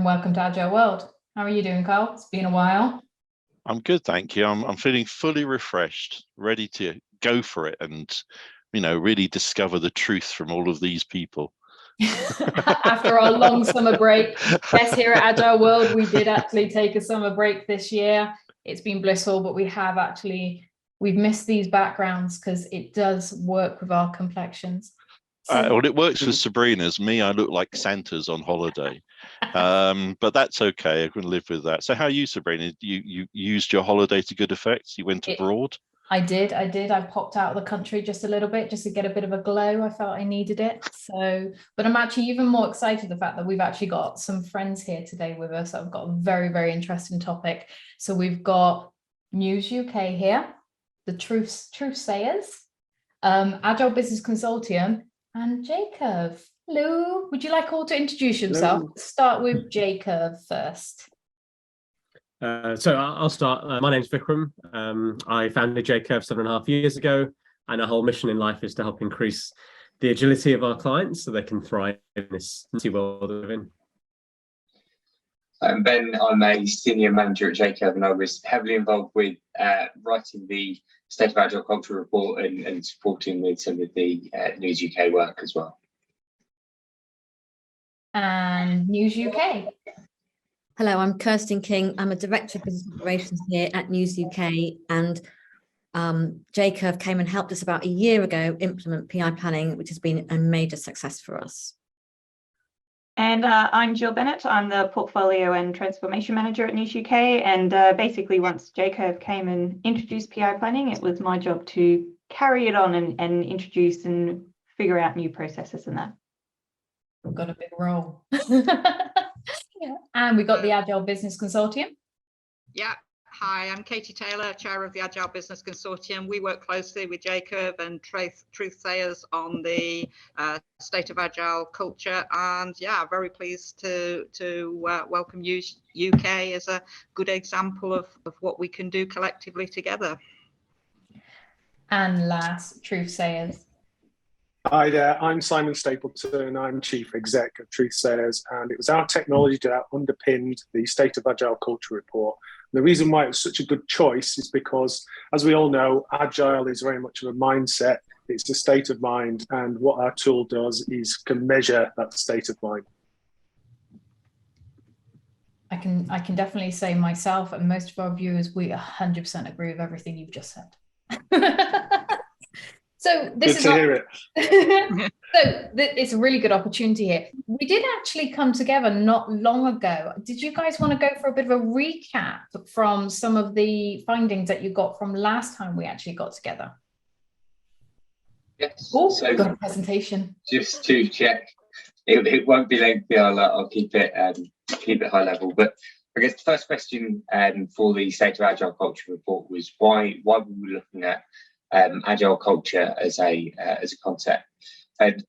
welcome to Agile World. How are you doing, Karl? It's been a while. I'm good, thank you. I'm feeling fully refreshed, ready to go for it and, really discover the truth from all of these people. After our long summer break, yes, here at Agile World, we did actually take a summer break this year. It's been blissful, but we've missed these backgrounds because it does work with our complexions. Well, it works for Sabrina's. Me, I look like Santa's on holiday. But that's okay. I can live with that. So how are you, Sabrina? You used your holiday to good effect? You went abroad? I did. I popped out of the country just a little bit, just to get a bit of a glow. I felt I needed it. But I'm actually even more excited the fact that we've actually got some friends here today with us. I've got a very, very interesting topic. So we've got News UK here, the Truthsayers, Agile Business Consortium, and Jcurv. Hello. Would you like all to introduce yourself? Let's start with Jcurv first. So I'll start. My name's Vikram. I founded Jcurv 7.5 years ago, and our whole mission in life is to help increase the agility of our clients so they can thrive in this world we live in. I'm Ben. I'm a senior manager at Jcurv, and I was heavily involved with writing the State of Agile Culture report and supporting with some of the News UK work as well. And News UK. Hello, I'm Kirsten King. I'm a Director of Business Operations here at News UK, and Jcurv came and helped us about a year ago implement PI planning, which has been a major success for us. And I'm Jill Bennett. I'm the Portfolio and Transformation Manager at News UK, and basically once Jcurv came and introduced PI planning, it was my job to carry it on and introduce and figure out new processes and that. We've got a big role. And we got the Agile Business Consortium. Yeah, hi, I'm Katie Taylor, Chair of the Agile Business Consortium. We work closely with Jcurv and Truthsayers on the state of Agile culture, and yeah, very pleased to welcome UK as a good example of what we can do collectively together. And last, Truthsayers. Hi there, I'm Simon Stapleton. I'm Chief Exec of Truthsayers, and it was our technology that underpinned the State of Agile Culture report. And the reason why it was such a good choice is because, as we all know, Agile is very much of a mindset. It's a state of mind, and what our tool does is can measure that state of mind. I can definitely say myself and most of our viewers, we 100% agree with everything you've just said. So this good to hear it. So it's a really good opportunity here. We did actually come together not long ago. Did you guys want to go for a bit of a recap from some of the findings that you got from last time we actually got together? Yes. Oh, so got a presentation. Just to check, it won't be lengthy. I'll keep it high level. But I guess the first question for the State of Agile Culture report was why we were looking at agile culture as a concept. And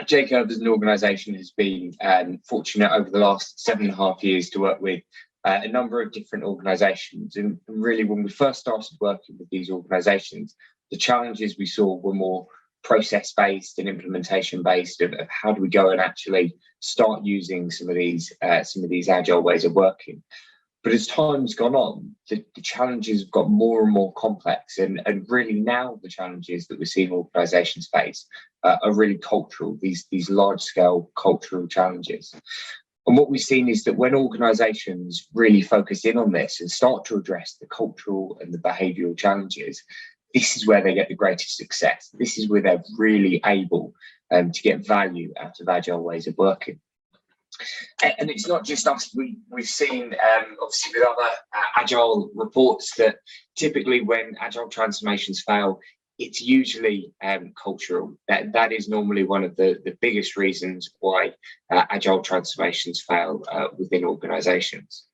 Jcurv as an organisation has been fortunate over the last 7.5 years to work with a number of different organisations. And really, when we first started working with these organisations, the challenges we saw were more process-based and implementation-based of how do we go and actually start using some of these agile ways of working. But as time's gone on, the challenges have got more and more complex, and really now the challenges that we're seeing organisations face are really cultural, these large-scale cultural challenges. And what we've seen is that when organisations really focus in on this and start to address the cultural and the behavioural challenges, this is where they get the greatest success. This is where they're really able to get value out of agile ways of working. And it's not just us. We've seen, obviously, with other agile reports that typically when agile transformations fail, it's usually cultural. That is normally one of the biggest reasons why agile transformations fail within organizations.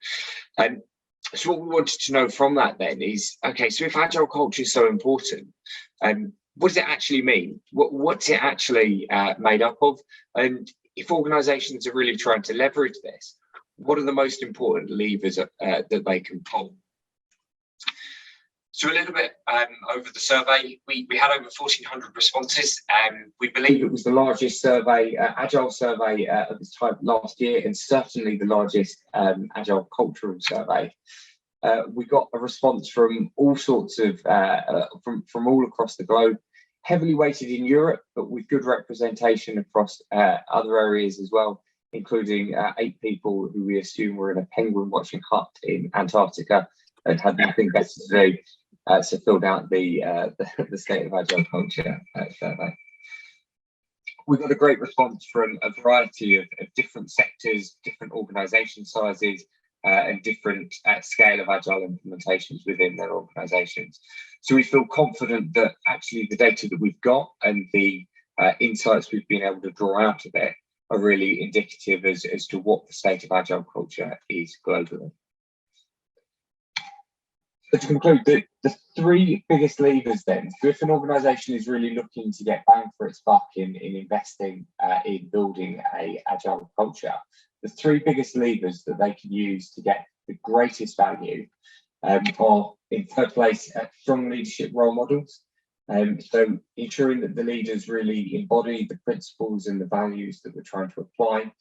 So what we wanted to know from that then is, okay, so if agile culture is so important, what does it actually mean? What's it actually made up of? And if organizations are really trying to leverage this, what are the most important levers that they can pull? So a little bit over the survey, we had over 1,400 responses. We believe it was the largest survey, Agile survey of its type last year, and certainly the largest Agile cultural survey. We got a response from all sorts of, from all across the globe, heavily weighted in Europe, but with good representation across other areas as well, including 8 people who we assume were in a penguin watching hut in Antarctica and had nothing better to do. So filled out the State of Agile Culture survey. We got a great response from a variety of different sectors, different organisation sizes, and different scale of Agile implementations within their organisations. So we feel confident that actually the data that we've got and the insights we've been able to draw out of it are really indicative as to what the state of Agile culture is globally. So to conclude, the 3 biggest levers then, so if an organisation is really looking to get bang for its buck in investing in building a Agile culture, the 3 biggest levers that they can use to get the greatest value are, in third place, strong leadership role models. So ensuring that the leaders really embody the principles and the values that we're trying to apply,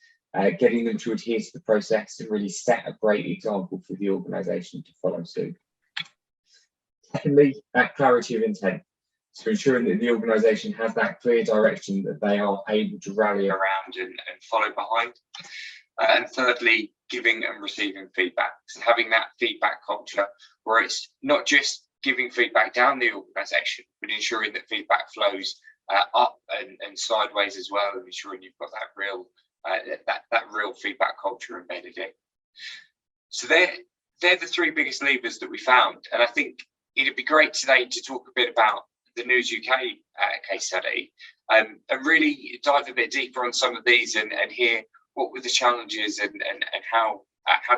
getting them to adhere to the process and really set a great example for the organisation to follow suit. Secondly, clarity of intent. So ensuring that the organisation has that clear direction that they are able to rally around and follow behind. And thirdly, giving and receiving feedback. So having that feedback culture where it's not just giving feedback down the organisation, but ensuring that feedback flows up and sideways as well, and ensuring you've got that real that real feedback culture embedded in. So they're the 3 biggest levers that we found, and I think it'd be great today to talk a bit about the News UK case study and really dive a bit deeper on some of these and hear what were the challenges and how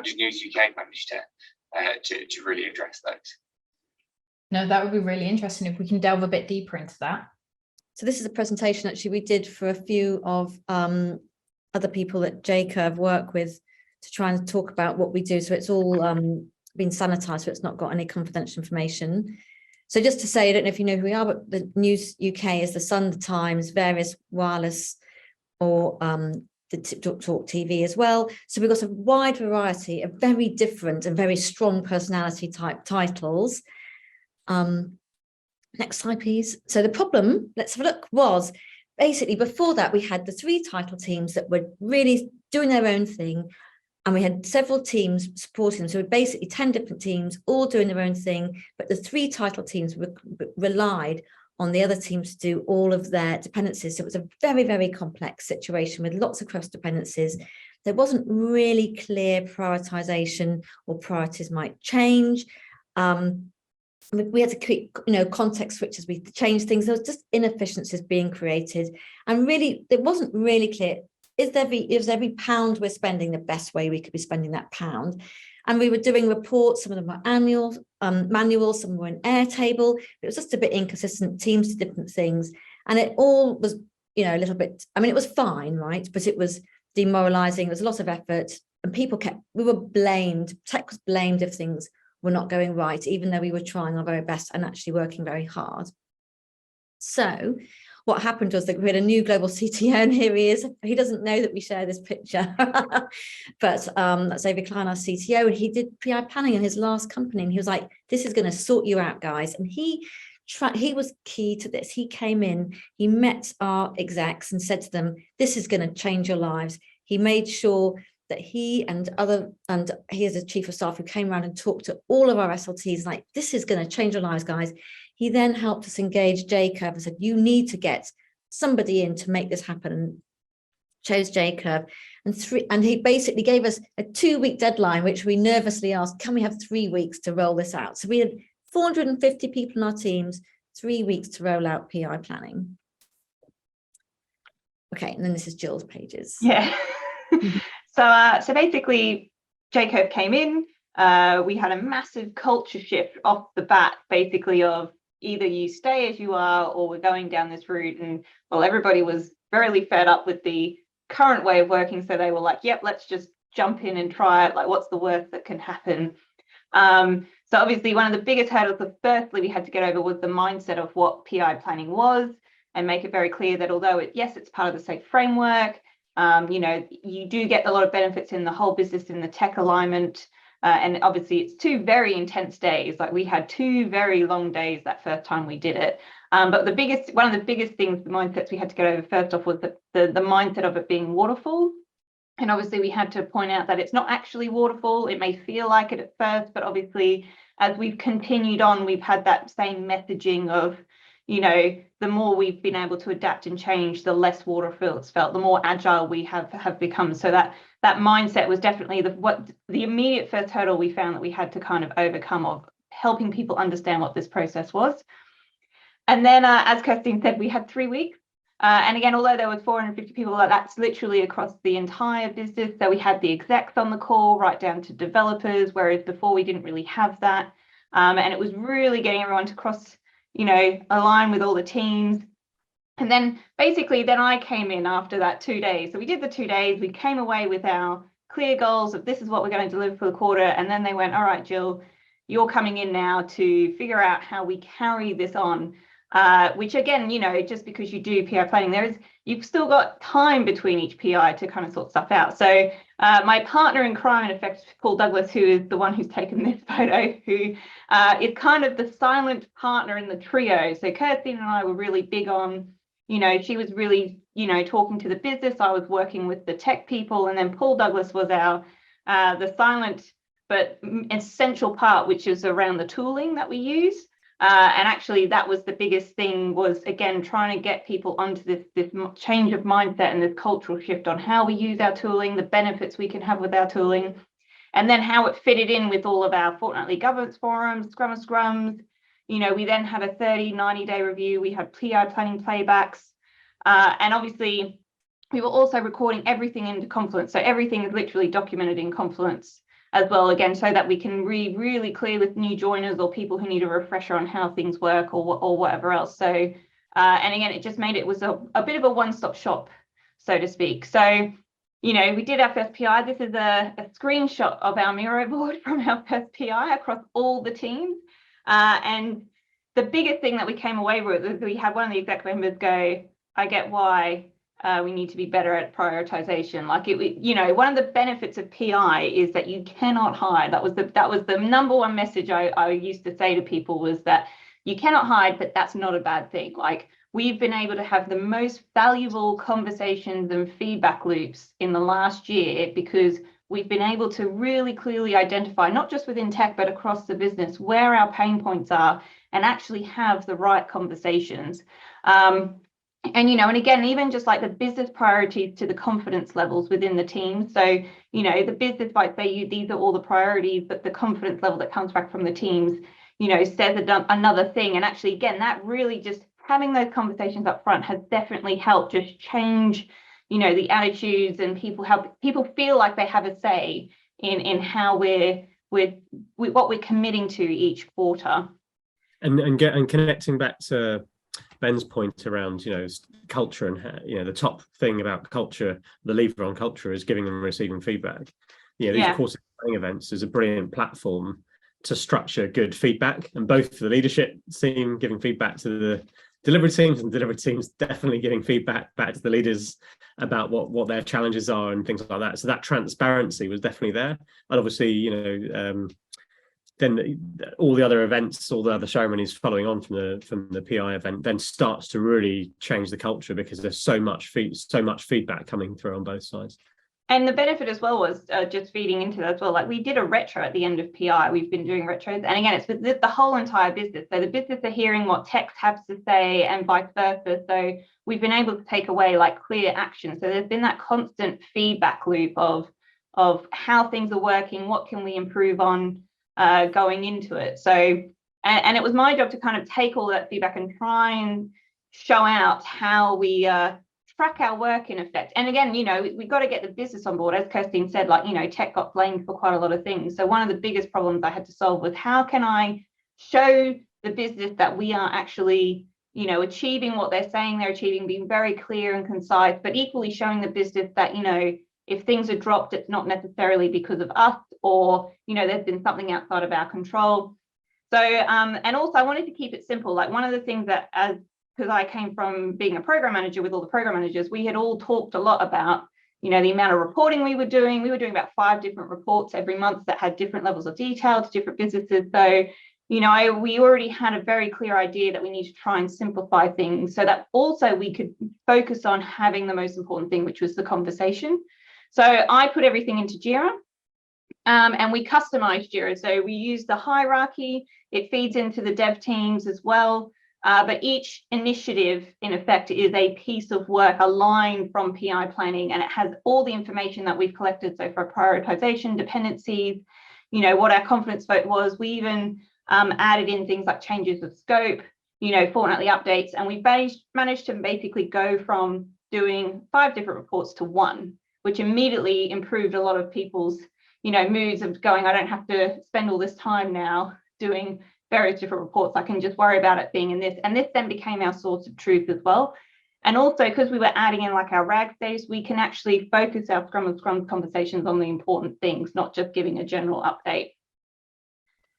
did News UK manage to really address those. No, that would be really interesting if we can delve a bit deeper into that. So this is a presentation actually we did for a few of other people that Jcurv work with to try and talk about what we do. So it's all been sanitized, so it's not got any confidential information. So just to say, I don't know if you know who we are, but the News UK is the Sun, the Times, various wireless or the Talk TV as well. So we've got a wide variety of very different and very strong personality type titles. Next slide, please. So the problem, let's have a look, was basically before that we had the 3 title teams that were really doing their own thing, and we had several teams supporting them. So basically 10 different teams all doing their own thing, but the 3 title teams relied on the other teams to do all of their dependencies. So it was a very, very complex situation with lots of cross dependencies. There wasn't really clear prioritization, or priorities might change. We had to create, context switches. We changed things. There was just inefficiencies being created, and really, it wasn't really clear. Is every pound we're spending the best way we could be spending that pound? And we were doing reports. Some of them were manual, some were in Airtable. It was just a bit inconsistent. Teams did different things, and it all was, a little bit. I mean, it was fine, right? But it was demoralizing. It was a lot of effort, and we were blamed. Tech was blamed if things were not going right, even though we were trying our very best and actually working very hard. So what happened was that we had a new global CTO, and here he is. He doesn't know that we share this picture, but that's David Klein, our CTO, and he did PI planning in his last company, and he was like, this is going to sort you out, guys. And he was key to this. He came in, he met our execs and said to them, this is going to change your lives. He made sure that he and he is a chief of staff who came around and talked to all of our SLTs, like, this is going to change your lives, guys. He then helped us engage Jcurv and said, you need to get somebody in to make this happen, and chose Jcurv. And he basically gave us a 2-week deadline, which we nervously asked, can we have 3 weeks to roll this out? So we had 450 people in our teams, 3 weeks to roll out PI planning. Okay, and then this is Jill's pages. Yeah. So basically, Jcurv came in. We had a massive culture shift off the bat, basically, of either you stay as you are or we're going down this route. And well, everybody was very fed up with the current way of working. So they were like, yep, let's just jump in and try it. Like, what's the worst that can happen? So obviously one of the biggest hurdles that firstly we had to get over was the mindset of what PI planning was, and make it very clear that although yes, it's part of the SAFe framework, you do get a lot of benefits in the whole business in the tech alignment. And obviously it's 2 very intense days. Like we had 2 very long days that first time we did it. But one of the biggest things, the mindsets we had to get over first off was the mindset of it being waterfall. And obviously we had to point out that it's not actually waterfall. It may feel like it at first, but obviously as we've continued on, we've had that same messaging of, the more we've been able to adapt and change, the less waterfall it's felt, the more agile we have become. So that mindset was definitely the immediate first hurdle we found that we had to kind of overcome, of helping people understand what this process was. And then, as Kirsten said, we had 3 weeks. And again, although there was 450 people, that's literally across the entire business. So we had the execs on the call, right down to developers, whereas before we didn't really have that. And it was really getting everyone to align with all the teams. And then basically, then I came in after that 2 days. So we did the 2 days. We came away with our clear goals of this is what we're going to deliver for the quarter. And then they went, all right, Jill, you're coming in now to figure out how we carry this on. Which again, just because you do PI planning, you've still got time between each PI to kind of sort stuff out. So my partner in crime, in effect, Paul Douglas, who is the one who's taken this photo, who is kind of the silent partner in the trio. So Kirsten and I were really big on, she was really, talking to the business. I was working with the tech people, and then Paul Douglas was the silent but essential part, which is around the tooling that we use. And actually, that was the biggest thing, was again trying to get people onto this change of mindset and this cultural shift on how we use our tooling, the benefits we can have with our tooling, and then how it fitted in with all of our fortnightly governance forums, Scrum of Scrums. We then had a 90-day review. We had PI planning playbacks, and obviously we were also recording everything into Confluence. So everything is literally documented in Confluence as well, again, so that we can be really clear with new joiners or people who need a refresher on how things work or whatever else. So, and again, it just made it was a bit of a one-stop shop, so to speak. So, we did our first PI. This is a screenshot of our Miro board from our first PI across all the teams. And the biggest thing that we came away with is we had one of the exec members go, I get why we need to be better at prioritization. One of the benefits of PI is that you cannot hide. That was the number one message I used to say to people, was that you cannot hide, but that's not a bad thing. Like, we've been able to have the most valuable conversations and feedback loops in the last year because we've been able to really clearly identify, not just within tech, but across the business, where our pain points are and actually have the right conversations. And again, even just like the business priorities to the confidence levels within the team. So, the business might say these are all the priorities, but the confidence level that comes back from the teams, says another thing. And actually, again, that really just having those conversations up front has definitely helped just change, the attitudes, and people feel like they have a say in how what we're committing to each quarter. And connecting back to Ben's point around, culture, and the top thing about culture, the lever on culture, is giving and receiving feedback. These quarterly planning events is a brilliant platform to structure good feedback, and both the leadership team giving feedback to the delivery teams, and delivery teams definitely giving feedback back to the leaders about what their challenges are and things like that. So that transparency was definitely there, and obviously, then all the other events, all the other ceremonies following on from the PI event then starts to really change the culture, because there's so much feedback coming through on both sides. And the benefit as well was just feeding into that as well. Like, we did a retro at the end of PI. We've been doing retros, and again, it's with the whole entire business. So the business are hearing what tech has to say, and vice versa. So we've been able to take away like clear action. So there's been that constant feedback loop of how things are working, what can we improve on, going into it. So, and it was my job to kind of take all that feedback and try and show out how we track our work in effect. And again, we got to get the business on board. As Kirsten said, tech got blamed for quite a lot of things. So one of the biggest problems I had to solve was, how can I show the business that we are actually, achieving what they're saying they're achieving, being very clear and concise, but equally showing the business that, if things are dropped, it's not necessarily because of us, or, there's been something outside of our control. So, and also I wanted to keep it simple. Like one of the things that, because I came from being a program manager with all the program managers, we had all talked a lot about, you know, the amount of reporting we were doing. We were doing about 5 different reports every month that had different levels of detail to different businesses. So, you know, we already had a very clear idea that we need to try and simplify things so that also we could focus on having the most important thing, which was the conversation. So I put everything into Jira, and we customized Jira. So we use the hierarchy. It feeds into the dev teams as well. But each initiative, in effect, is a piece of work, a line from PI planning, and it has all the information that we've collected. So for prioritization, dependencies, you know, what our confidence vote was. We even added in things like changes of scope, you know, fortnightly updates, and we managed to basically go from doing 5 different reports to 1, which immediately improved a lot of people's, you know, moods of going, I don't have to spend all this time now doing various different reports. I can just worry about it being in this. And this then became our source of truth as well. And also because we were adding in like our RAG days, we can actually focus our Scrum and Scrum conversations on the important things, not just giving a general update.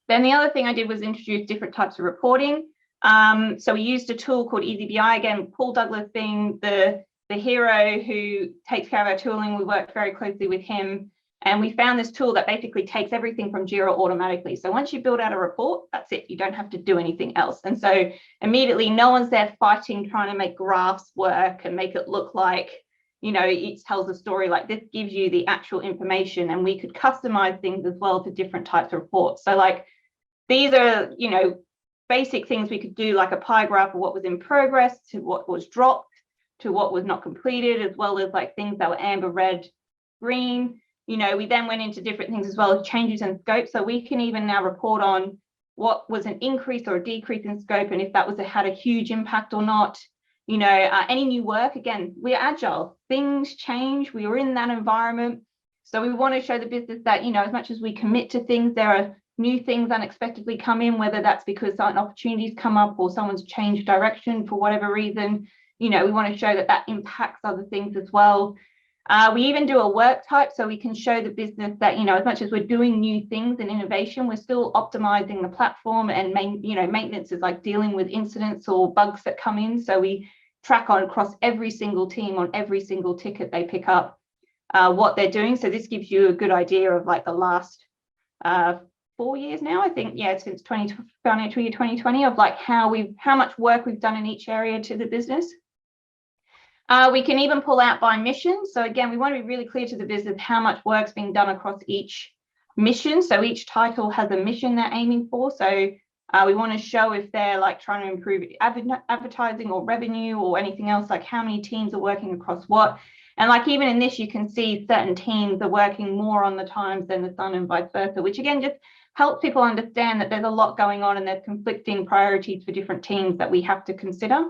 Then the other thing I did was introduce different types of reporting. So we used a tool called EasyBI, again, Paul Douglas being the hero who takes care of our tooling. We worked very closely with him. And we found this tool that basically takes everything from Jira automatically. So once you build out a report, that's it. You don't have to do anything else. And so immediately no one's there fighting, trying to make graphs work and make it look like, you know, it tells a story. Like this gives you the actual information, and we could customize things as well to different types of reports. So like these are, you know, basic things we could do, like a pie graph of what was in progress to what was dropped to what was not completed, as well as like things that were amber, red, green. You know, we then went into different things as well as changes in scope. So we can even now report on what was an increase or a decrease in scope, and if that had a huge impact or not. You know, any new work, again, we're agile, things change, we were in that environment. So we want to show the business that, you know, as much as we commit to things, there are new things unexpectedly come in, whether that's because certain opportunities come up or someone's changed direction for whatever reason. You know, we want to show that that impacts other things as well. We even do a work type, so we can show the business that, you know, as much as we're doing new things and innovation, we're still optimizing the platform, and maintenance is like dealing with incidents or bugs that come in. So we track on across every single team on every single ticket they pick up what they're doing. So this gives you a good idea of like the last 4 years now, I think, yeah, since financial year 2020, of like how much work we've done in each area to the business. We can even pull out by mission. So again, we want to be really clear to the business how much work's being done across each mission. So each title has a mission they're aiming for. So we want to show if they're like trying to improve advertising or revenue or anything else, like how many teams are working across what. And like even in this, you can see certain teams are working more on the Times than the Sun and vice versa, which again just helps people understand that there's a lot going on and there's conflicting priorities for different teams that we have to consider.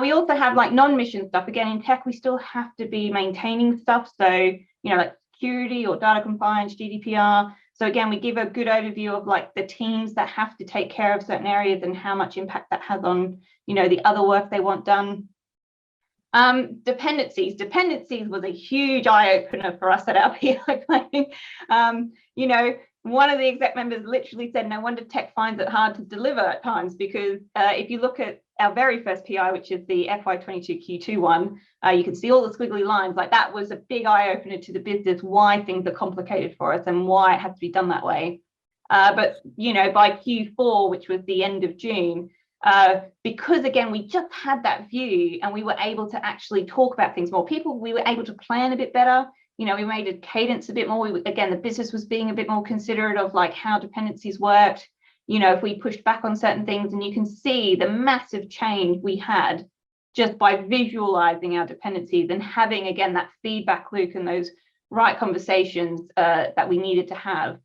We also have like non-mission stuff. Again, in tech, we still have to be maintaining stuff. So, you know, like security or data compliance, GDPR. So again, we give a good overview of like the teams that have to take care of certain areas and how much impact that has on, you know, the other work they want done. Dependencies was a huge eye-opener for us at our PI planning. You know, one of the exec members literally said, no wonder tech finds it hard to deliver at times, because if you look at our very first PI, which is the FY22 Q2 one, you can see all the squiggly lines. Like that was a big eye-opener to the business, why things are complicated for us and why it has to be done that way. But, you know, by Q4, which was the end of June, because again, we just had that view and we were able to actually talk about things more. We were able to plan a bit better. You know, we made a cadence a bit more. Again, the business was being a bit more considerate of like how dependencies worked. You know, if we pushed back on certain things, and you can see the massive change we had just by visualizing our dependencies and having, again, that feedback loop and those right conversations that we needed to have.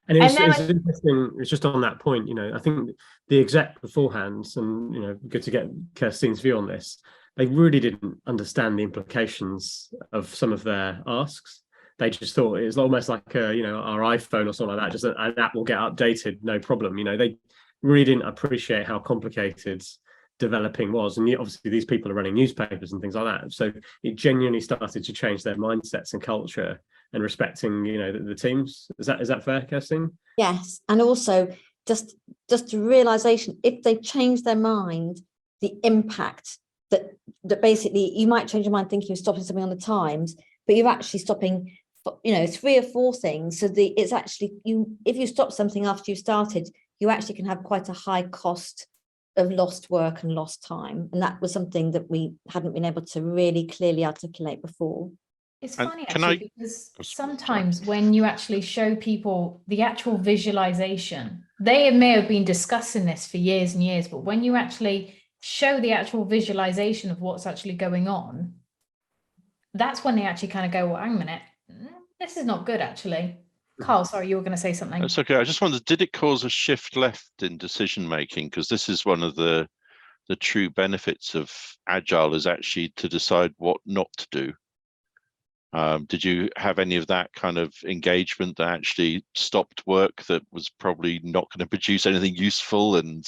And it's interesting, it's just on that point, you know, I think the exec beforehand, and, you know, good to get Kirstine's view on this, they really didn't understand the implications of some of their asks. They just thought it was almost like, you know, our iPhone or something like that, just an app will get updated, no problem. You know, they really didn't appreciate how complicated developing was. And obviously these people are running newspapers and things like that. So it genuinely started to change their mindsets and culture and respecting, the teams. Is that fair, Kirsty? Yes, and also just a realization, if they change their mind, the impact that basically you might change your mind thinking you're stopping something on the times, but you're actually stopping 3 or 4 things. So it's actually if you stop something after you started, you actually can have quite a high cost of lost work and lost time, and that was something that we hadn't been able to really clearly articulate before. It's And funny can actually, because sometimes when you actually show people the actual visualization, they may have been discussing this for years and years, but when you actually show the actual visualization of what's actually going on, that's when they actually kind of go, well, hang a minute, this is not good actually. Karl, sorry, you were going to say something. That's okay. I just wondered, did it cause a shift left in decision making? Because this is one of the true benefits of Agile, is actually to decide what not to do. Did you have any of that kind of engagement that actually stopped work that was probably not going to produce anything useful? And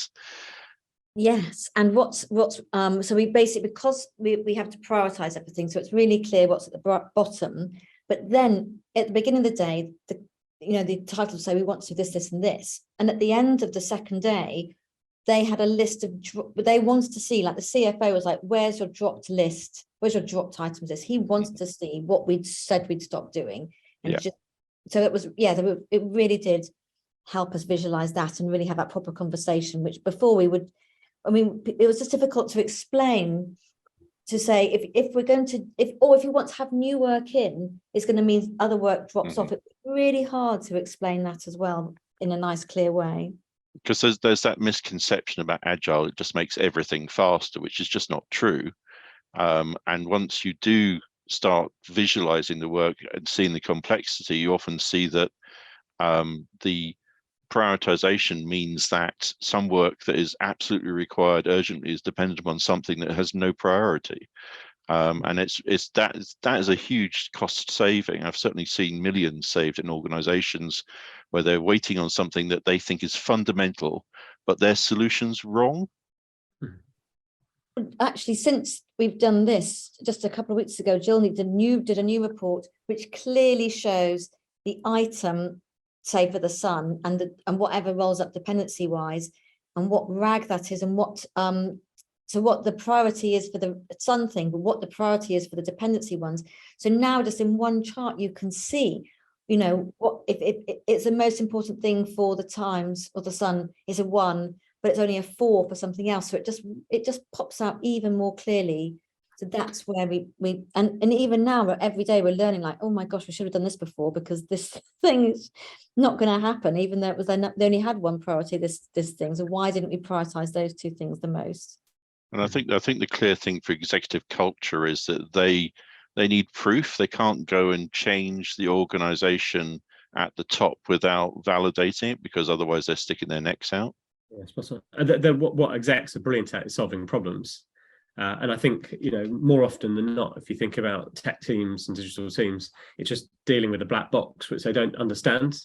Yes, and so we basically, because we have to prioritize everything, so it's really clear what's at the bottom. But then at the beginning of the day, the title say we want to do this, and this, and at the end of the second day, they had a list of they wanted to see, like the CFO was like, where's your dropped list? Where's your dropped items list? He wants to see what we'd said we'd stop doing. And so it was, it really did help us visualize that and really have that proper conversation, which before we would, it was just difficult to explain, to say if we're going to, if you want to have new work in, it's going to mean other work drops off. It's really hard to explain that as well in a nice, clear way. Because there's that misconception about Agile, it just makes everything faster, which is just not true. And once you do start visualizing the work and seeing the complexity, you often see that the prioritization means that some work that is absolutely required urgently is dependent upon something that has no priority. And that is a huge cost saving. I've certainly seen millions saved in organizations where they're waiting on something that they think is fundamental, but their solution's wrong. Actually, since we've done this, just a couple of weeks ago, Jill did a new report which clearly shows the item, say for the sun, and whatever rolls up dependency wise, and what RAG that is, and what so what the priority is for the sun thing, but what the priority is for the dependency ones. So now just in one chart you can see, what if it's the most important thing for the times, or the sun is a 1, but it's only a 4 for something else. So it just pops out even more clearly. So that's where we and even now every day we're learning, like, oh my gosh, we should have done this before, because this thing is not going to happen, even though they only had one priority, this thing. So why didn't we prioritize those 2 things the most? And I think the clear thing for executive culture is that they need proof. They can't go and change the organization at the top without validating it, because otherwise they're sticking their necks out. Yes, what execs are brilliant at is solving problems. And I think, more often than not, if you think about tech teams and digital teams, it's just dealing with a black box, which they don't understand.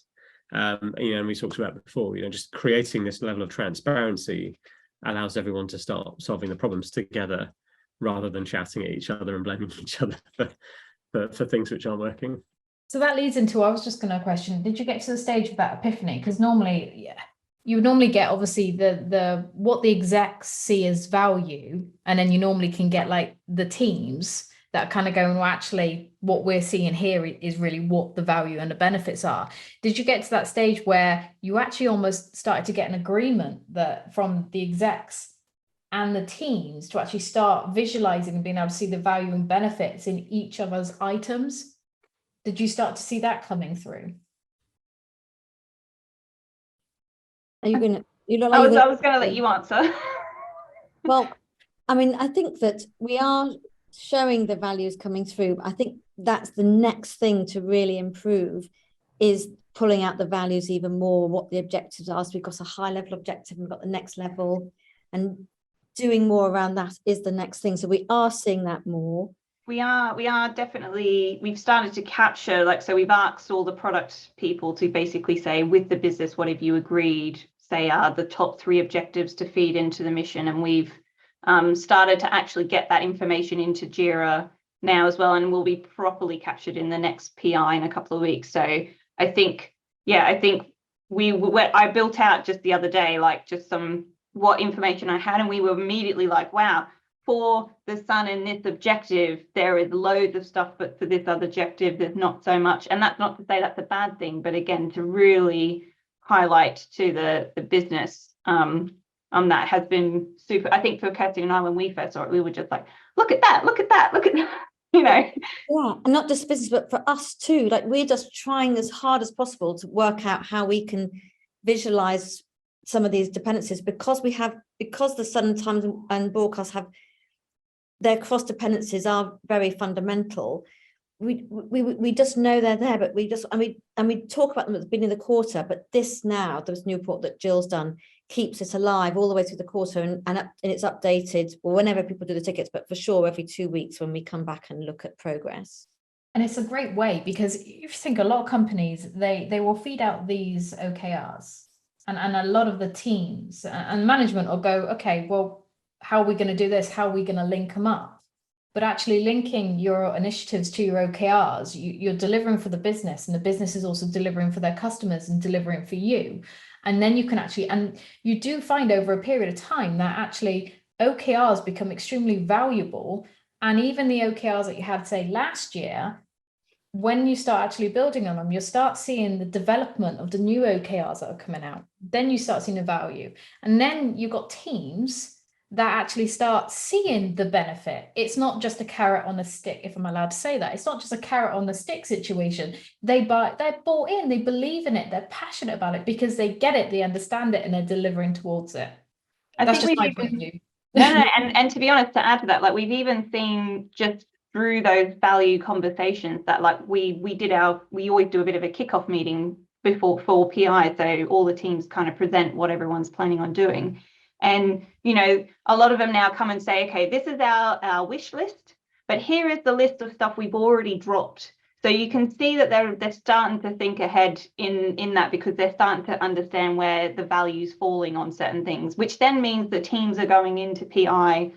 And we talked about before, just creating this level of transparency allows everyone to start solving the problems together, rather than shouting at each other and blaming each other for things which aren't working. So that leads into, I was just going to question, did you get to the stage of that epiphany? Because normally, you would normally get obviously the what the execs see as value, and then you normally can get like the teams that kind of going, well, actually what we're seeing here is really what the value and the benefits are. Did you get to that stage where you actually almost started to get an agreement that from the execs and the teams to actually start visualizing and being able to see the value and benefits in each other's items? Did you start to see that coming through? Are you going to? I was going to let you answer. Well, I think that we are showing the values coming through. I think that's the next thing to really improve, is pulling out the values even more, what the objectives are. So we've got a high level objective, and we've got the next level, and doing more around that is the next thing. So we are seeing that more. We are definitely, we've started to capture, so we've asked all the product people to basically say, with the business, what have you agreed, say are the top 3 objectives to feed into the mission. And we've started to actually get that information into Jira now as well, and will be properly captured in the next PI in a couple of weeks. So I think I built out just the other day, like just what information I had, and we were immediately like, wow, for the sun and this objective, there is loads of stuff, but for this other objective, there's not so much. And that's not to say that's a bad thing, but again, to really highlight to the business that has been super. I think for Kirsty and I, when we first saw it, we were just like, look at that, look at that, look at that, you know. Yeah, and not just business, but for us too. Like, we're just trying as hard as possible to work out how we can visualize some of these dependencies, because the Sun Times and broadcast have their cross dependencies are very fundamental. We just know they're there, but we talk about them at the beginning of the quarter. But this new report that Jill's done keeps it alive all the way through the quarter, and it's updated whenever people do the tickets, but for sure every 2 weeks when we come back and look at progress. And it's a great way, because if you think, a lot of companies, they will feed out these OKRs, and a lot of the teams and management will go, okay, well, how are we going to do this? How are we going to link them up? But actually linking your initiatives to your OKRs, you're delivering for the business, and the business is also delivering for their customers and delivering for you. And then you can actually, and you do find over a period of time that actually OKRs become extremely valuable. And even the OKRs that you had, say, last year, when you start actually building on them, you'll start seeing the development of the new OKRs that are coming out. Then you start seeing the value. And then you've got teams that actually start seeing the benefit. It's not just a carrot on a stick, if I'm allowed to say that. It's not just a carrot on the stick situation. They're bought in, they believe in it, they're passionate about it because they get it, they understand it, and they're delivering towards it. That's just my point of view. No, and to be honest, to add to that, like, we've even seen just through those value conversations that, like, we always do a bit of a kickoff meeting before for PI, so all the teams kind of present what everyone's planning on doing. And, you know, a lot of them now come and say, okay, this is our wish list, but here is the list of stuff we've already dropped. So you can see that they're starting to think ahead in that, because they're starting to understand where the value's falling on certain things, which then means the teams are going into PI,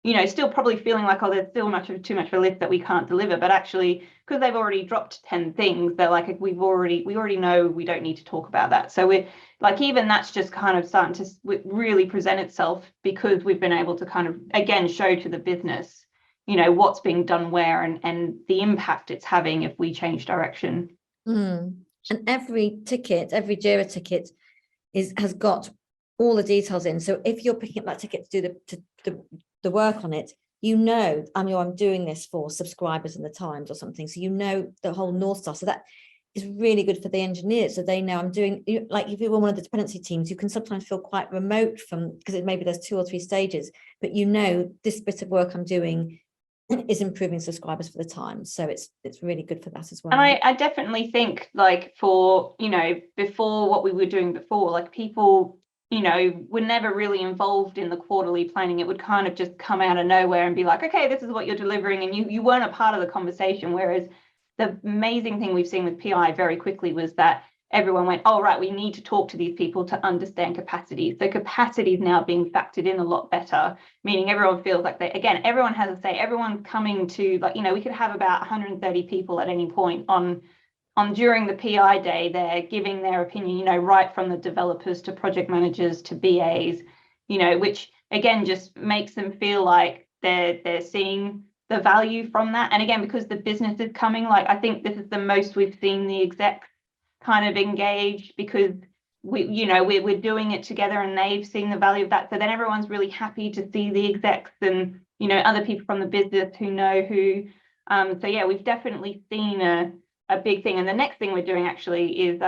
you know, still probably feeling like, oh, there's still too much of a list that we can't deliver. But actually, because they've already dropped 10 things, they're like, we already know we don't need to talk about that. So we're like, even that's just kind of starting to really present itself, because we've been able to kind of, again, show to the business, you know, what's being done where, and the impact it's having if we change direction. And every Jira ticket has got all the details in. So if you're picking up that ticket to do the work on it, you know, I'm doing this for subscribers in the Times or something. So you know the whole North Star. So that is really good for the engineers. So they know I'm doing, like, if you were one of the dependency teams, you can sometimes feel quite remote from, because maybe there's 2 or 3 stages, but you know, this bit of work I'm doing is improving subscribers for the Times. So it's really good for that as well. And I definitely think, like, for, you know, before what we were doing before, like, people, you know, were never really involved in the quarterly planning. It would kind of just come out of nowhere and be like, okay, this is what you're delivering, and you weren't a part of the conversation. Whereas the amazing thing we've seen with PI very quickly was that everyone went, oh, right, we need to talk to these people to understand capacity. So capacity is now being factored in a lot better, meaning everyone feels like everyone has a say. Everyone's coming to, like, you know, we could have about 130 people at any point on during the PI day. They're giving their opinion, you know, right from the developers to project managers to BAs, you know, which again just makes them feel like they're seeing the value from that. And again, because the business is coming, like, I think this is the most we've seen the exec kind of engaged, because we're doing it together and they've seen the value of that. So then everyone's really happy to see the execs and, you know, other people from the business who know who. So yeah, we've definitely seen a big thing. And the next thing we're doing actually is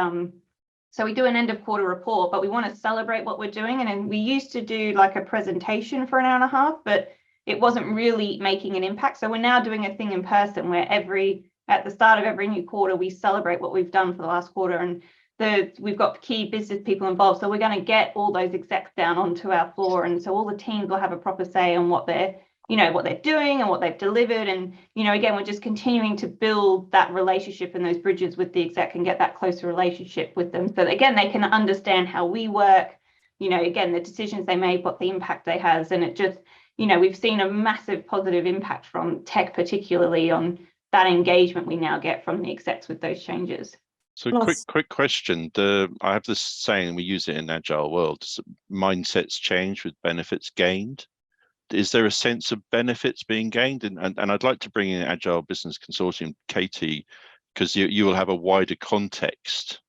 so we do an end of quarter report, but we want to celebrate what we're doing. And then we used to do like a presentation for an hour and a half, but it wasn't really making an impact. So we're now doing a thing in person where at the start of every new quarter, we celebrate what we've done for the last quarter. And we've got key business people involved. So we're going to get all those execs down onto our floor. And so all the teams will have a proper say on what they're doing and what they've delivered. And, you know, again, we're just continuing to build that relationship and those bridges with the exec and get that closer relationship with them. So that, again, they can understand how we work, you know, again, the decisions they make, what the impact they has. And you know, we've seen a massive positive impact from tech, particularly on that engagement we now get from the execs with those changes. So Plus- quick question. I have this saying, we use it in Agile world, mindsets change with benefits gained. Is there a sense of benefits being gained? And I'd like to bring in Agile Business Consortium, Katie, because you will have a wider context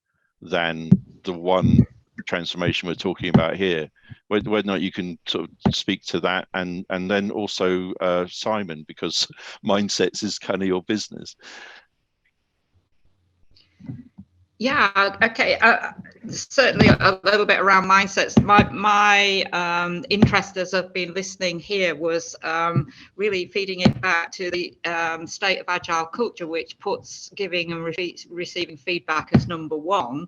than the one transformation we're talking about here. Whether or not you can sort of speak to that, and then also Simon, because mindsets is kind of your business. Yeah, okay. Certainly a little bit around mindsets. My interest as I've been listening here was really feeding it back to the state of Agile culture, which puts giving and receiving feedback as number one.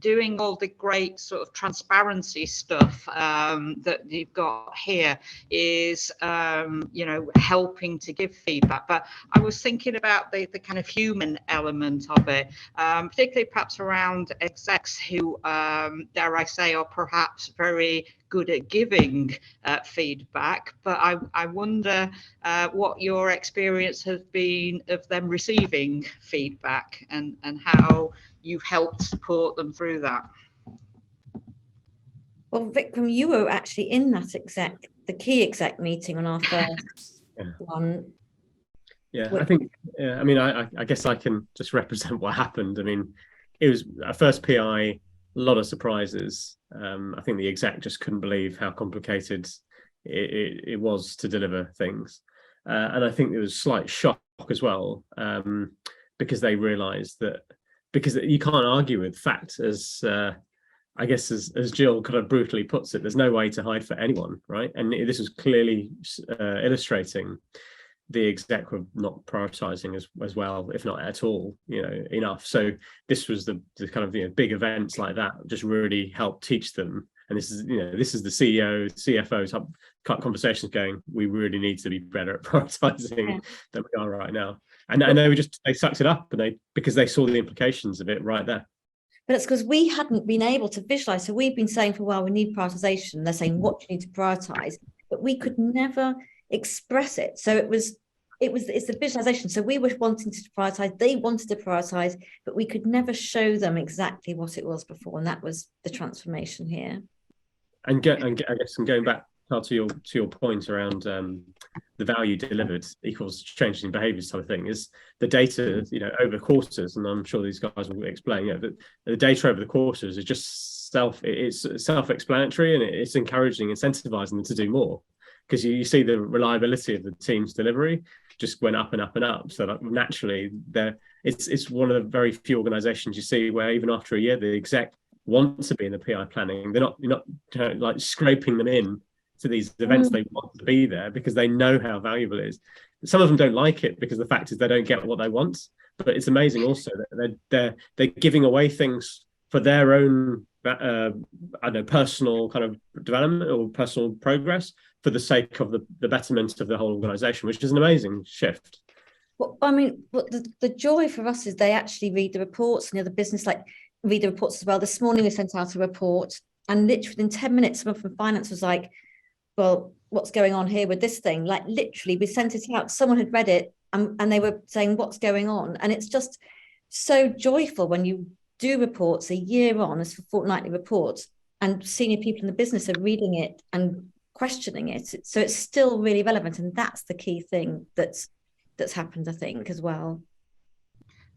Doing all the great sort of transparency stuff that you've got here is, you know, helping to give feedback. But I was thinking about the kind of human element of it. Particularly perhaps around execs who, dare I say, are perhaps very good at giving feedback. But I wonder what your experience has been of them receiving feedback, and how you've helped support them through that. Well, Vikram, you were actually in that the key exec meeting on our first one. Yeah, I think, I mean, I guess I can just represent what happened. I mean, it was a first PI, a lot of surprises. I think the exec just couldn't believe how complicated it was to deliver things. And I think there was slight shock as well, because they realized that, because you can't argue with fact, as I guess as Jill kind of brutally puts it, there's no way to hide for anyone, right? And this was clearly illustrating the exec were not prioritizing as well, if not at all, you know, enough. So this was the kind of, you know, big events like that just really helped teach them. And this is, you know, this is the CEO, CFO's conversations going, we really need to be better at prioritizing than we are right now. And they sucked it up, and because they saw the implications of it right there. But it's because we hadn't been able to visualize. So we've been saying for a while, we need prioritization. They're saying, what do you need to prioritize? But we could never express it. So it's the visualization. So we were wanting to prioritize, they wanted to prioritize, but we could never show them exactly what it was before. And that was the transformation here. And I guess I'm going back, Karl, to your point around the value delivered equals changes in behaviours type of thing, is the data, you know, over quarters, and I'm sure these guys will explain, you know, that the data over the quarters is just self-explanatory, and it's encouraging, incentivizing them to do more, because you see the reliability of the team's delivery just went up and up and up. So that naturally, it's one of the very few organisations you see where even after a year, the exec wants to be in the PI planning. You're not like scraping them in to these events. They want to be there because they know how valuable it is. Some of them don't like it because the fact is they don't get what they want. But it's amazing also that they're giving away things for their own personal kind of development or personal progress for the sake of the betterment of the whole organisation, which is an amazing shift. Well, I mean, what the joy for us is they actually read the reports, and the other business read the reports as well. This morning we sent out a report, and literally within 10 minutes, someone from finance was like, well, what's going on here with this thing? Like literally we sent it out, someone had read it, and they were saying, what's going on? And it's just so joyful when you do reports a year on as for fortnightly reports, and senior people in the business are reading it and questioning it. So it's still really relevant. And that's the key thing that's happened, I think, as well.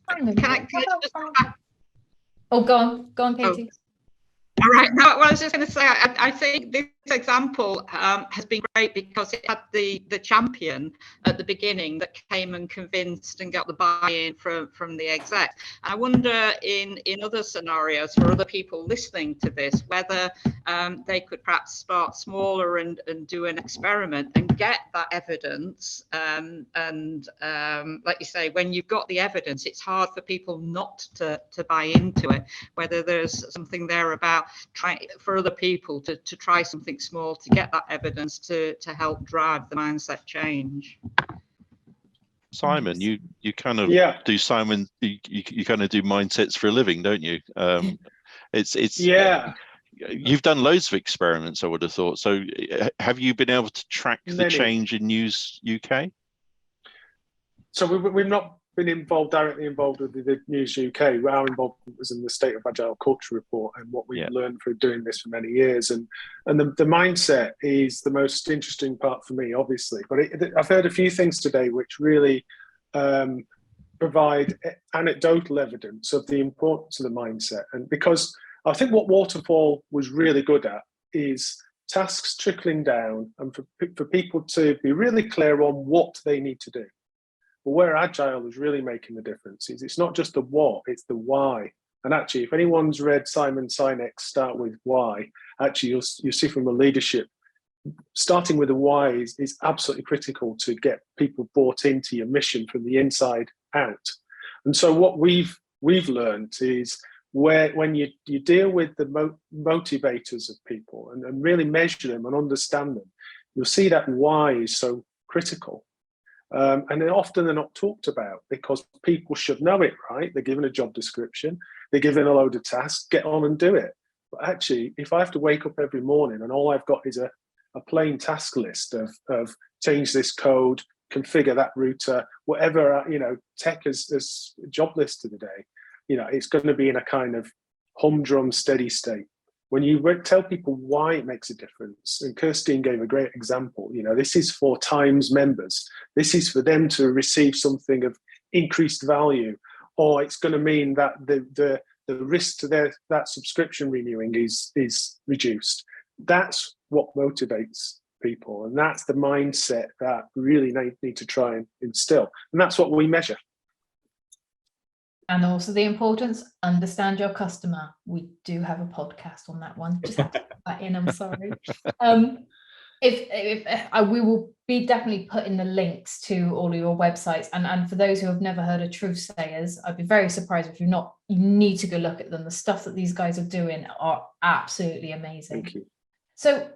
Can I just... Oh, go on, Katie. All right. No, well, I was just going to say, I think this example has been great because it had the champion at the beginning that came and convinced and got the buy-in from the exec. I wonder in other scenarios for other people listening to this, whether they could perhaps start smaller and do an experiment and get that evidence. And like you say, when you've got the evidence, it's hard for people not to buy into it, whether there's something there about trying for other people to try something small to get that evidence to help drive the mindset change. Simon, you kind of do you kind of do mindsets for a living, don't you? It's you've done loads of experiments, I would have thought. So have you been able to track the Many. change in News UK? So we've not been directly involved with the News UK. Our involvement was in the State of Agile Culture Report and what we've learned through doing this for many years. And the mindset is the most interesting part for me, obviously. But I've heard a few things today which really provide anecdotal evidence of the importance of the mindset. And because I think what Waterfall was really good at is tasks trickling down and for people to be really clear on what they need to do. But where Agile is really making the difference is it's not just the what, it's the why. And actually, if anyone's read Simon Sinek's Start With Why, actually you'll see from the leadership, starting with the why is absolutely critical to get people bought into your mission from the inside out. And so what we've learned is when you deal with the motivators of people and really measure them and understand them, you'll see that why is so critical. And then often they're not talked about because people should know it, right? They're given a job description, they're given a load of tasks, get on and do it. But actually, if I have to wake up every morning and all I've got is a plain task list of change this code, configure that router, whatever, tech as job list of the day, it's going to be in a kind of humdrum steady state. When you tell people why it makes a difference, and Kirstine gave a great example, this is for Times members. This is for them to receive something of increased value, or it's going to mean that the risk to that subscription renewing is reduced. That's what motivates people, and that's the mindset that we really need to try and instill, and that's what we measure. And also the importance, understand your customer. We do have a podcast on that one. Just have to put that in, I'm sorry. We will be definitely putting the links to all of your websites. And for those who have never heard of Truthsayers, I'd be very surprised if you've not. You need to go look at them. The stuff that these guys are doing are absolutely amazing. Thank you. So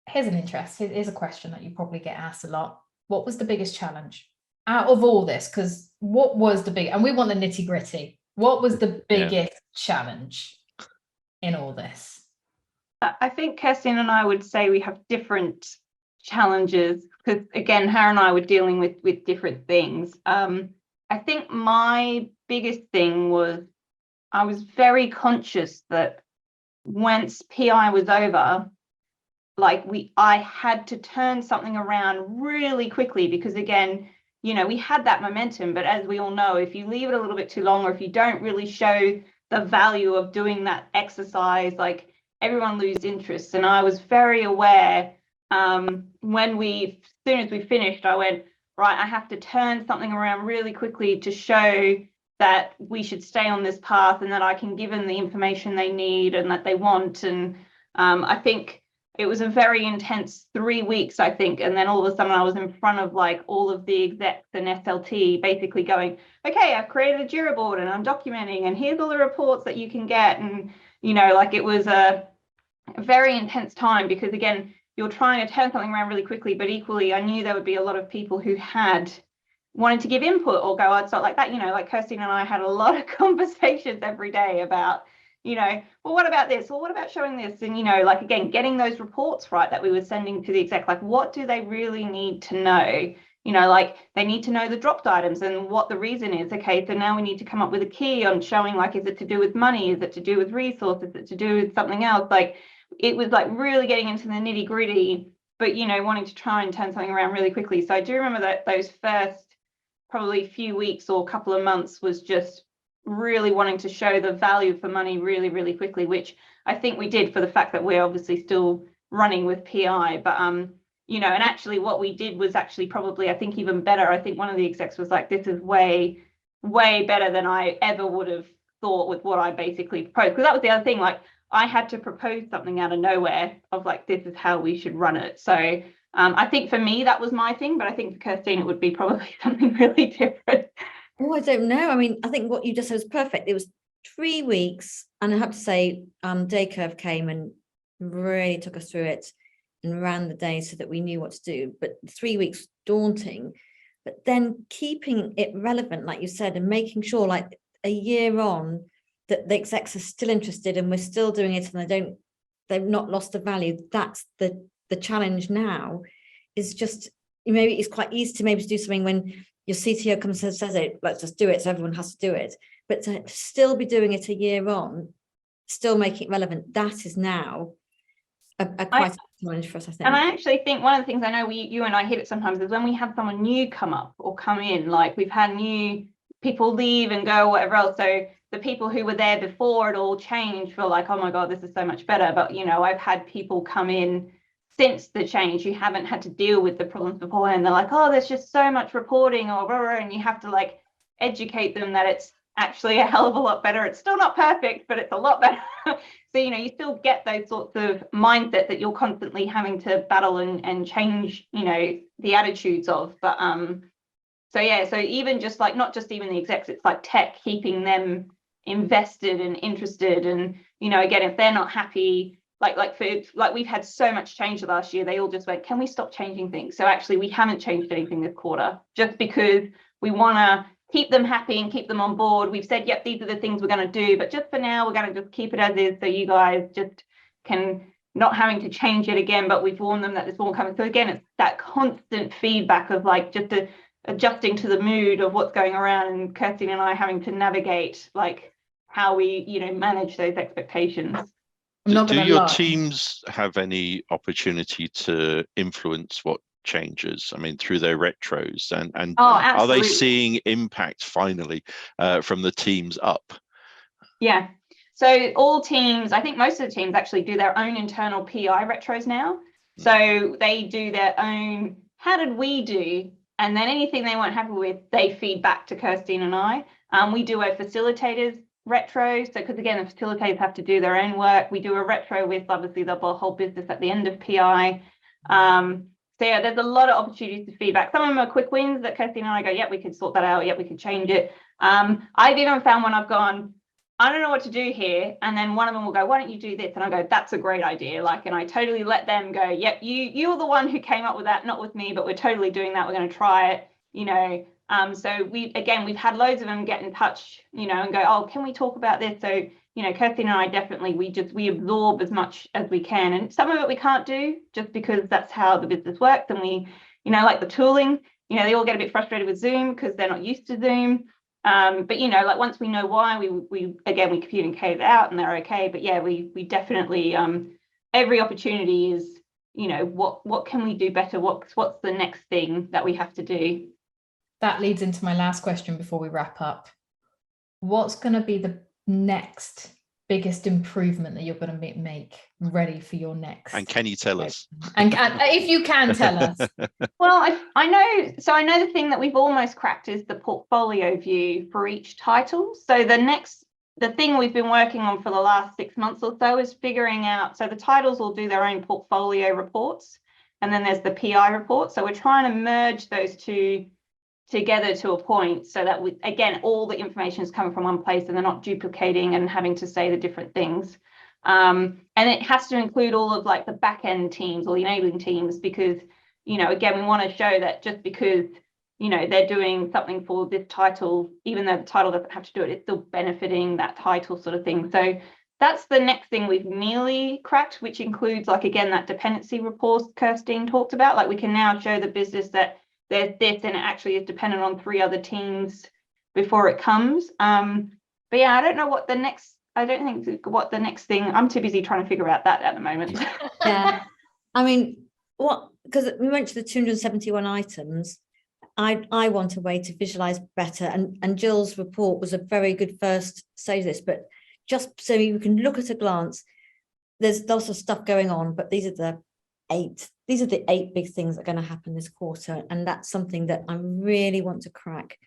here's a question that you probably get asked a lot. What was the biggest challenge out of all this? Because what was the big, and we want the nitty gritty, what was the biggest challenge in all this? I think Kirstine and I would say we have different challenges because, again, her and I were dealing with different things. I think my biggest thing was I was very conscious that once PI was over, I had to turn something around really quickly because, again, we had that momentum, but as we all know, if you leave it a little bit too long or if you don't really show the value of doing that exercise, everyone loses interest. And I was very aware as soon as we finished, I went, right, I have to turn something around really quickly to show that we should stay on this path and that I can give them the information they need and that they want. And I think it was a very intense 3 weeks, I think. And then all of a sudden I was in front of all of the execs and SLT basically going, okay, I've created a Jira board and I'm documenting and here's all the reports that you can get. And, it was a very intense time because, again, you're trying to turn something around really quickly, but equally I knew there would be a lot of people who had wanted to give input or go, oh, it's not like that. Kirstine and I had a lot of conversations every day about, well, what about this? Well, what about showing this? And, again, getting those reports right that we were sending to the exec, what do they really need to know? They need to know the dropped items and what the reason is. Okay, so now we need to come up with a key on showing, is it to do with money? Is it to do with resources? Is it to do with something else? It was really getting into the nitty gritty, but, wanting to try and turn something around really quickly. So I do remember that those first probably few weeks or couple of months was just really wanting to show the value for money really, really quickly, which I think we did for the fact that we're obviously still running with PI. But, and actually what we did was actually probably, I think, even better. I think one of the execs was like, this is way, way better than I ever would have thought with what I basically proposed. Because that was the other thing, I had to propose something out of nowhere of this is how we should run it. So I think for me, that was my thing. But I think for Kirstine, it would be probably something really different. Oh, I don't know. I mean, I think what you just said was perfect. It was 3 weeks, and I have to say, Jcurv came and really took us through it and ran the day so that we knew what to do. But 3 weeks daunting, but then keeping it relevant, like you said, and making sure, a year on, that the execs are still interested and we're still doing it, and they've not lost the value. That's the challenge now, is just, maybe it's quite easy to maybe do something when your CTO comes and says it, let's just do it, so everyone has to do it. But to still be doing it a year on, still make it relevant, that is now a quite a challenge for us, I think. And I actually think one of the things, I know you and I hit it sometimes, is when we have someone new come up or come in, like we've had new people leave and go, whatever else. So the people who were there before it all changed feel like, oh my God, this is so much better. But, you know, I've had people come in since the change who haven't had to deal with the problems beforehand. They're like, oh, there's just so much reporting, or blah, blah, and you have to like educate them that it's actually a hell of a lot better. It's still not perfect, but it's a lot better. So, you know, you still get those sorts of mindset that you're constantly having to battle and change, you know, the attitudes of. But so yeah, so even just like, not just even the execs, it's like tech, keeping them invested and interested. And, you know, again, if they're not happy, like we've had so much change last year, they all just went, can we stop changing things? So actually we haven't changed anything this quarter, just because we want to keep them happy and keep them on board. We've said, yep, these are the things we're going to do, but just for now, we're going to just keep it as is, so you guys just can not having to change it again. But we've warned them that this will come. So again, it's that constant feedback of like just adjusting to the mood of what's going around, and Kirsty and I having to navigate like how we, you know, manage those expectations. Do your teams have any opportunity to influence what changes? I mean, through their retros, and are they seeing impact finally from the teams up? Yeah. So all teams, I think most of the teams actually do their own internal PI retros now. So they do their own, how did we do? And then anything they weren't happy with, they feed back to Kirsty and I. We do a facilitators retro. So because again, the facilitators have to do their own work. We do a retro with obviously the whole business at the end of PI. So yeah, there's a lot of opportunities to feedback. Some of them are quick wins that Kirsty and I go, yep, we could sort that out. Yep, we could change it. I've even found when I've gone, I don't know what to do here. And then one of them will go, why don't you do this? And I go, that's a great idea. Like, and I totally let them go, yep, you're the one who came up with that, not with me, but we're totally doing that. We're going to try it, you know. So we've had loads of them get in touch, you know, and go, oh, can we talk about this? So, you know, Kirsty and I definitely, we absorb as much as we can. And some of it we can't do just because that's how the business works. And we, you know, like the tooling, you know, they all get a bit frustrated with Zoom because they're not used to Zoom. But, you know, like once we know why, we communicate it out and they're okay. But yeah, we definitely, every opportunity is, you know, what can we do better? What's the next thing that we have to do? That leads into my last question before we wrap up. What's going to be the next biggest improvement that you're going to make ready for your next? And can you tell us? And if you can tell us. Well, I know the thing that we've almost cracked is the portfolio view for each title. So the thing we've been working on for the last 6 months or so is figuring out, so the titles will do their own portfolio reports, and then there's the PI report. So we're trying to merge those two together to a point so that again, all the information is coming from one place and they're not duplicating and having to say the different things. And it has to include all of like the back end teams or the enabling teams, because, you know, again, we want to show that just because, you know, they're doing something for this title, even though the title doesn't have to do it, it's still benefiting that title sort of thing. So that's the next thing we've nearly cracked, which includes like, again, that dependency report Kirstine talked about. Like we can now show the business that there's this and it actually is dependent on 3 other teams before it comes. But yeah, I don't know what the next thing, I'm too busy trying to figure out that at the moment. Yeah, I mean, because we went to the 271 items, I want a way to visualize better, and Jill's report was a very good first stage of this, but just so you can look at a glance, there's lots of stuff going on, but these are the 8 big things that are going to happen this quarter, and that's something that I really want to crack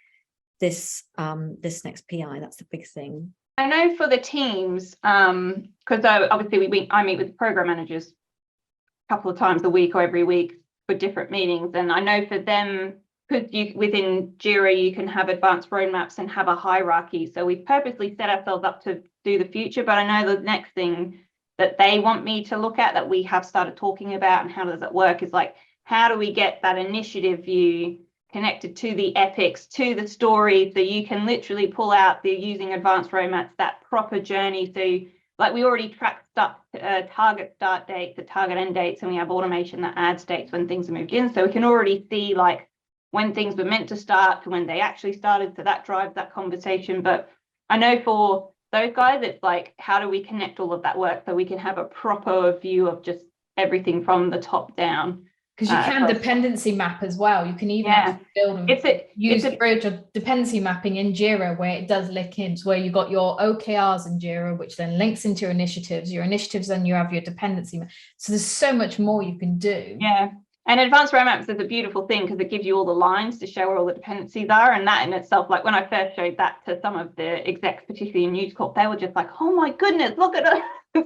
this next PI. That's the big thing. I know for the teams, because obviously I meet with program managers a couple of times a week or every week for different meetings, and I know for them, because within Jira you can have advanced roadmaps and have a hierarchy, so we've purposely set ourselves up to do the future. But I know the next thing that they want me to look at, that we have started talking about, and how does it work, is like, how do we get that initiative view connected to the epics, to the story, so you can literally pull out the using advanced roadmaps, that proper journey. So like we already track target start dates, the target end dates, and we have automation that adds dates when things are moved in. So we can already see like when things were meant to start to when they actually started. So that drives that conversation. But I know for those guys, it's like, how do we connect all of that work so we can have a proper view of just everything from the top down? Because you can dependency map as well. You can even build use bridge or dependency mapping in Jira, where it does link into where you got your OKRs in Jira, which then links into your initiatives. Your initiatives, then you have your dependency map. So there's so much more you can do. Yeah. And advanced roadmaps is a beautiful thing because it gives you all the lines to show where all the dependencies are. And that in itself, like when I first showed that to some of the execs, particularly in News Corp, they were just like, oh my goodness, look at it.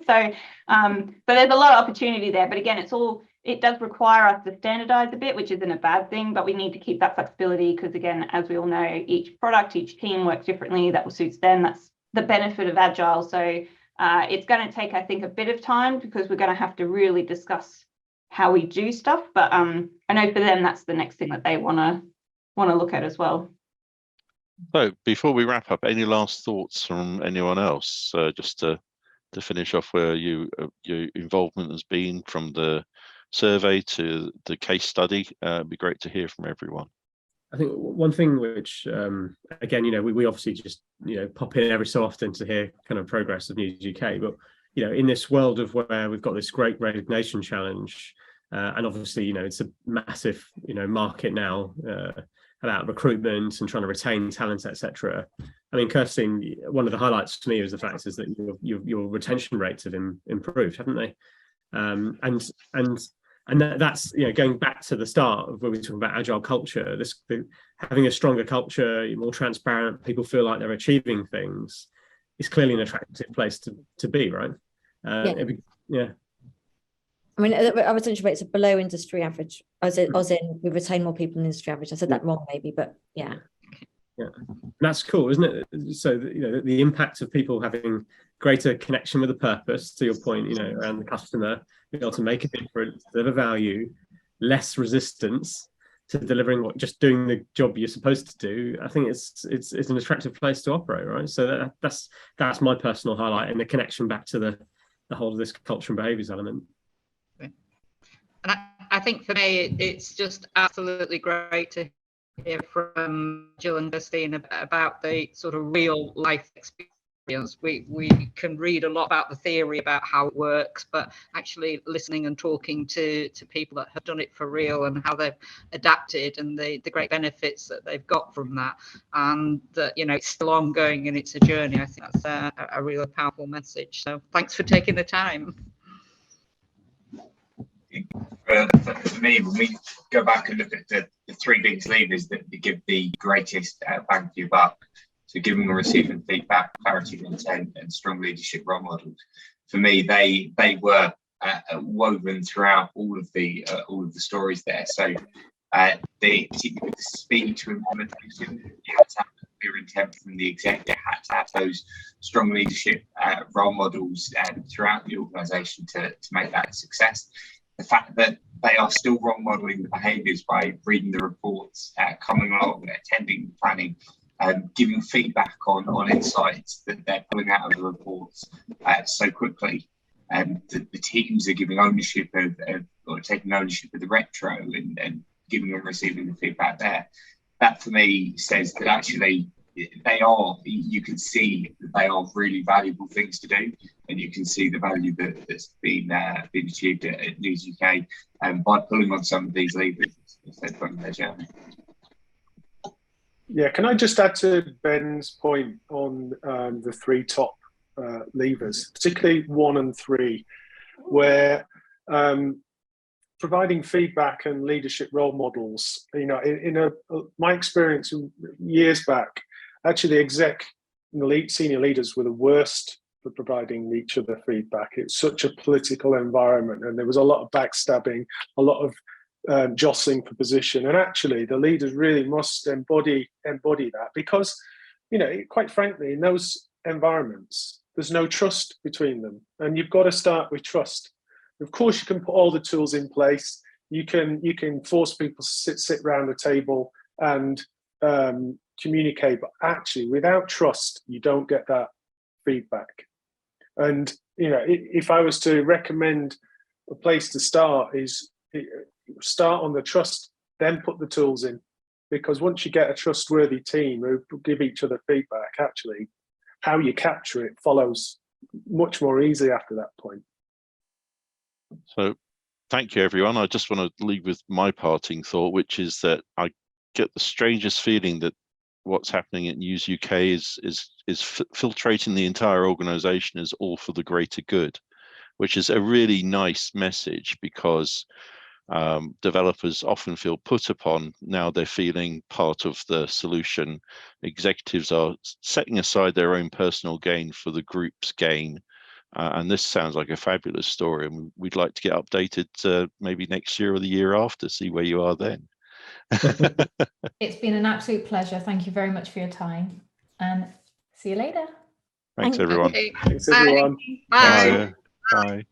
So there's a lot of opportunity there. But again, it does require us to standardize a bit, which isn't a bad thing, but we need to keep that flexibility because again, as we all know, each product, each team works differently. That will suit them. That's the benefit of Agile. So it's going to take, I think, a bit of time because we're going to have to really discuss how we do stuff, but I know for them that's the next thing that they want to look at as well. So before we wrap up, any last thoughts from anyone else, just to finish off where your involvement has been from the survey to the case study? It'd be great to hear from everyone. I think one thing which, again, we obviously just, pop in every so often to hear kind of progress of News UK, but, in this world of where we've got this great resignation challenge, and obviously, it's a massive, market now about recruitment and trying to retain talent, etc. I mean, Kirsten, one of the highlights to me was the fact is that your retention rates have improved, haven't they? And that's going back to the start of when we were talking about agile culture. Having a stronger culture, more transparent, people feel like they're achieving things, is clearly an attractive place to be, right? Yeah. I mean, our retention rates are below industry average. As in, we retain more people than industry average. I said that wrong, maybe, but yeah. Yeah, that's cool, isn't it? So the impact of people having greater connection with a purpose, to your point, around the customer, being able to make a difference, deliver value, less resistance to delivering just doing the job you're supposed to do. I think it's an attractive place to operate, right? So that's my personal highlight, and the connection back to the whole of this culture and behaviours element. And I think for me, it's just absolutely great to hear from Jill and Christine about the sort of real life experience. We can read a lot about the theory about how it works, but actually listening and talking to people that have done it for real and how they've adapted and the great benefits that they've got from that, and that it's still ongoing and it's a journey. I think that's a really powerful message. So thanks for taking the time. For me, when we go back and look at the three biggest levers that give the greatest bang for your buck, so giving and receiving feedback, clarity of intent, and strong leadership role models, for me, they were woven throughout all of the stories there. So particularly with the speed to implementation, you had to have clear intent from the exec, you had to have those strong leadership role models throughout the organisation to make that a success. The fact that they are still role modelling the behaviours by reading the reports, coming along, attending planning, giving feedback on insights that they're pulling out of the reports so quickly. The teams are giving ownership or taking ownership of the retro and giving and receiving the feedback there. That for me says that actually you can see that they are really valuable things to do, and you can see the value that's been achieved at News UK by pulling on some of these levers as they've gone their journey. Yeah, can I just add to Ben's point on the three top levers, particularly 1 and 3, where providing feedback and leadership role models. In my experience years back, actually the exec and the senior leaders were the worst for providing each other feedback. It's such a political environment, and there was a lot of backstabbing, a lot of jostling for position. And actually, the leaders really must embody that, because, quite frankly, in those environments, there's no trust between them, and you've got to start with trust. Of course, you can put all the tools in place. You can force people to sit around the table and communicate, but actually, without trust, you don't get that feedback. And, you know, if I was to recommend a place to start, is start on the trust, then put the tools in. Because once you get a trustworthy team who give each other feedback, actually, how you capture it follows much more easily after that point. So thank you, everyone. I just want to leave with my parting thought, which is that I get the strangest feeling that what's happening at News UK is filtrating the entire organization as all for the greater good, which is a really nice message, because developers often feel put upon. Now they're feeling part of the solution. Executives are setting aside their own personal gain for the group's gain. And this sounds like a fabulous story, and we'd like to get updated maybe next year or the year after, see where you are then. It's been an absolute pleasure. Thank you very much for your time, and see you later. Thanks, everyone. Okay. Thanks, Bye. everyone. Bye. Bye. Bye.